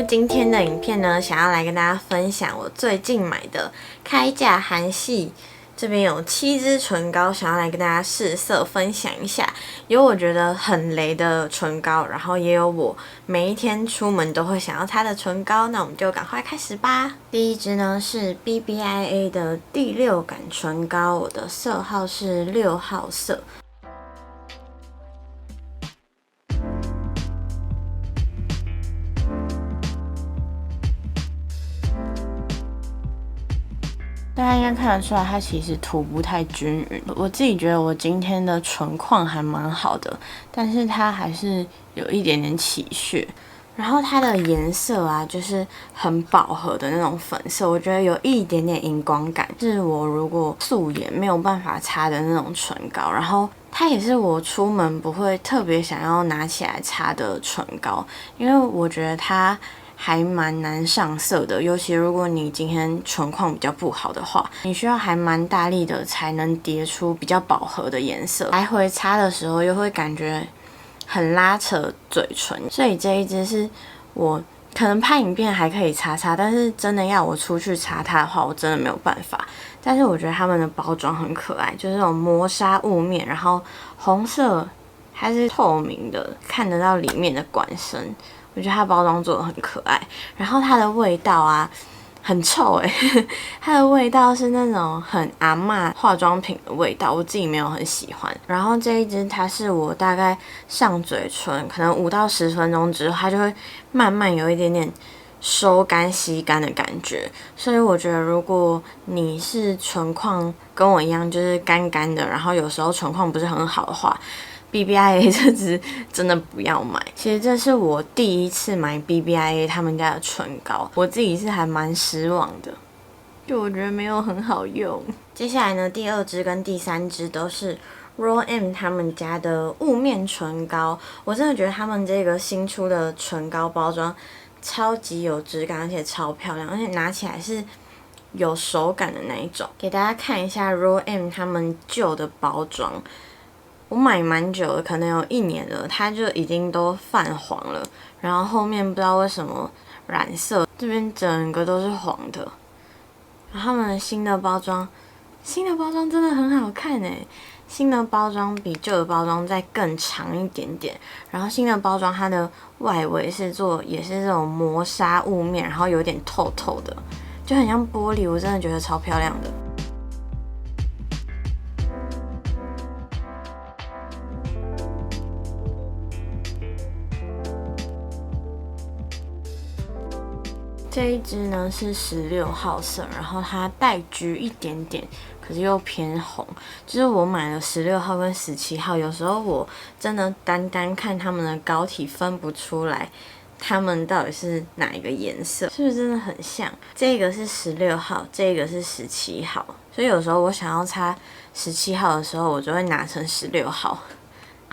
今天的影片呢，想要来跟大家分享我最近买的开价韩系，这边有7支唇膏，想要来跟大家试色分享一下。有我觉得很雷的唇膏，然后也有我每一天出门都会想要擦的唇膏。那我们就赶快开始吧。第一支呢是 BBIA 的第6感唇膏，我的色号是6号色。大家应该看得出来，它其实涂不太均匀。我自己觉得我今天的唇况还蛮好的，但是它还是有一点点起屑。然后它的颜色啊，就是很饱和的那种粉色，我觉得有一点点荧光感，是我如果素颜没有办法擦的那种唇膏。然后它也是我出门不会特别想要拿起来擦的唇膏，因为我觉得它还蛮难上色的，尤其如果你今天唇况比较不好的话，你需要还蛮大力的才能叠出比较饱和的颜色，来回擦的时候又会感觉很拉扯嘴唇，所以这一支是我可能拍影片还可以擦擦，但是真的要我出去擦它的话，我真的没有办法。但是我觉得他们的包装很可爱，就是那种磨砂雾面，然后红色它是透明的，看得到里面的管身。我觉得它包装做的很可爱，然后它的味道啊很臭它的味道是那种很阿嬷化妆品的味道，我自己没有很喜欢。然后这一支它是我大概上嘴唇可能5到10分钟之后，它就会慢慢有一点点收干吸干的感觉，所以我觉得如果你是唇况跟我一样就是干干的，然后有时候唇况不是很好的话，BBIA 这支真的不要买。其实这是我第一次买 BBIA 他们家的唇膏，我自己是还蛮失望的，就我觉得没有很好用。接下来呢，第2支跟第3支都是 Raw M 他们家的雾面唇膏，我真的觉得他们这个新出的唇膏包装超级有质感，而且超漂亮，而且拿起来是有手感的那一种。给大家看一下 Raw M 他们旧的包装。我买蛮久了，可能有1年了，它就已经都泛黄了，然后后面不知道为什么染色，这边整个都是黄的。然后他们的新的包装真的很好看新的包装比旧的包装再更长一点点，然后新的包装它的外围也是这种磨砂雾面，然后有点透透的，就很像玻璃，我真的觉得超漂亮的。这一支呢是16号色，然后它带橘一点点，可是又偏红。就是我买了16号跟17号，有时候我真的单看他们的膏体分不出来，他们到底是哪一个颜色，是不是真的很像？这个是16号，这个是17号，所以有时候我想要擦17号的时候，我就会拿成16号。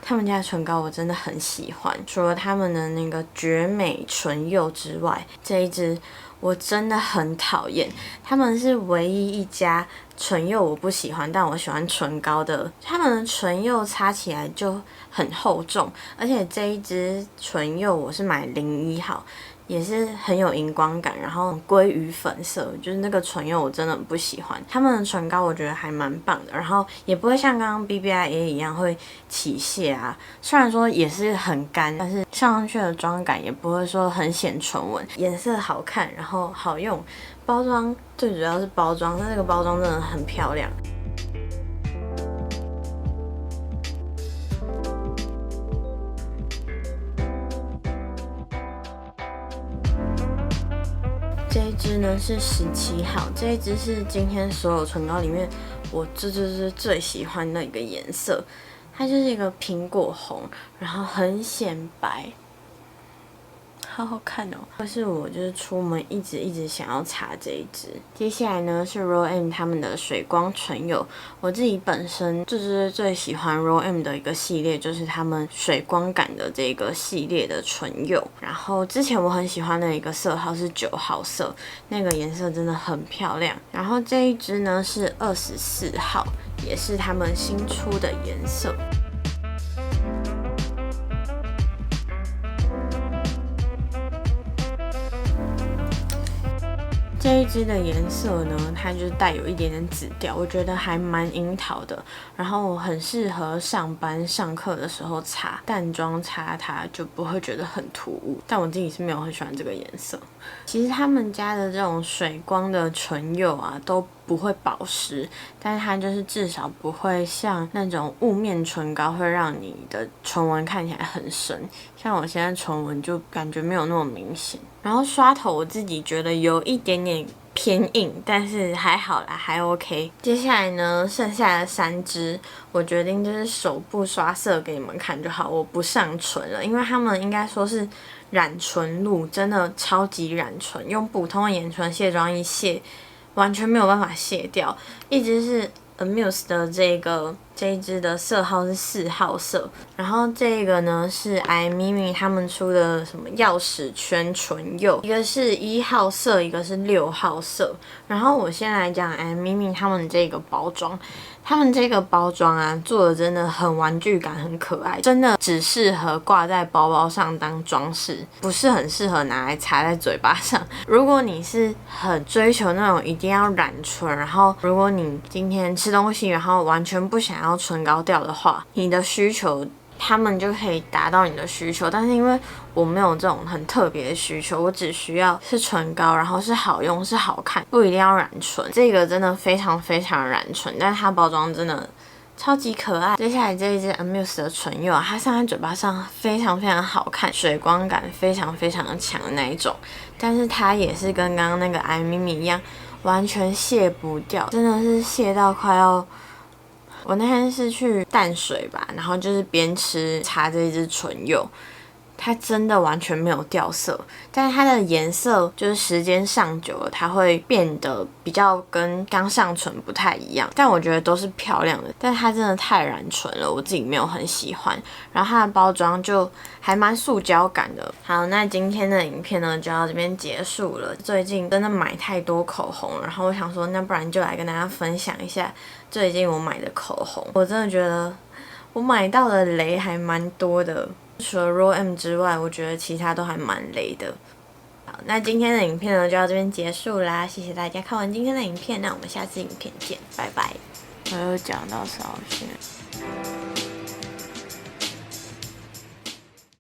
他们家的唇膏我真的很喜欢，除了他们的那个绝美唇釉之外，这一支我真的很讨厌。他们是唯一一家唇釉我不喜欢，但我喜欢唇膏的。他们的唇釉擦起来就很厚重，而且这一支唇釉我是买01号。也是很有荧光感，然后鲑鱼粉色，就是那个唇釉我真的很不喜欢。他们的唇膏我觉得还蛮棒的，然后也不会像刚刚 BBIA 一样会起屑啊。虽然说也是很干，但是上上去的妆感也不会说很显唇纹，颜色好看，然后好用。包装最主要是包装，那这个包装真的很漂亮。这一支呢是17号，这一支是今天所有唇膏里面我最喜欢的一个颜色，它就是一个苹果红，然后很显白，好好看哦！这是我就是出门一直想要擦这一支。接下来呢是 Raw M 他们的水光唇釉，我自己本身就是最喜欢 Raw M 的一个系列，就是他们水光感的这个系列的唇釉。然后之前我很喜欢的一个色号是9号色，那个颜色真的很漂亮。然后这一支呢是24号，也是他们新出的颜色。这一支的颜色呢，它就是带有一点点紫调，我觉得还蛮樱桃的，然后很适合上班上课的时候擦，淡妆擦它就不会觉得很突兀。但我自己是没有很喜欢这个颜色。其实他们家的这种水光的唇釉啊，都不会保湿，但是它就是至少不会像那种雾面唇膏会让你的唇纹看起来很深，像我现在唇纹就感觉没有那么明显。然后刷头我自己觉得有一点点偏硬，但是还好啦，还 OK。接下来呢，剩下的3支，我决定就是手部刷色给你们看就好，我不上唇了，因为他们应该说是染唇露，真的超级染唇，用普通的眼唇卸妆液卸，完全没有办法卸掉。一支是 Amuse 的这一支的色号是4号色，然后这个呢是 iMimi 他们出的什么钥匙圈唇釉，一个是1号色，一个是6号色。然后我先来讲 iMimi 他们这个包装。他们这个包装啊，做的真的很玩具感，很可爱，真的只适合挂在包包上当装饰，不是很适合拿来擦在嘴巴上。如果你是很追求那种一定要染唇，然后如果你今天吃东西，然后完全不想要唇膏掉的话，你的需求他们就可以达到你的需求。但是因为我没有这种很特别的需求，我只需要是唇膏，然后是好用是好看，不一定要染唇。这个真的非常非常染唇，但是它包装真的超级可爱。接下来这一支 Amuse 的唇釉啊，它上在嘴巴上非常非常好看，水光感非常非常的强的那一种，但是它也是跟刚刚那个 iMimi 一样，完全卸不掉，真的是卸到快要。我那天是去淡水吧，然后就是边吃擦这一支唇釉，它真的完全没有掉色，但是它的颜色就是时间上久了，它会变得比较跟刚上唇不太一样，但我觉得都是漂亮的，但它真的太染唇了，我自己没有很喜欢。然后它的包装就还蛮塑胶感的。好，那今天的影片呢就到这边结束了。最近真的买太多口红，然后我想说，那不然就来跟大家分享一下最近我买的口红。我真的觉得我买到的雷还蛮多的。除了 Raw M 之外，我觉得其他都还蛮雷的。好，那今天的影片呢就到这边结束啦，谢谢大家看完今天的影片，那我们下次影片见，拜拜。我又讲到少线。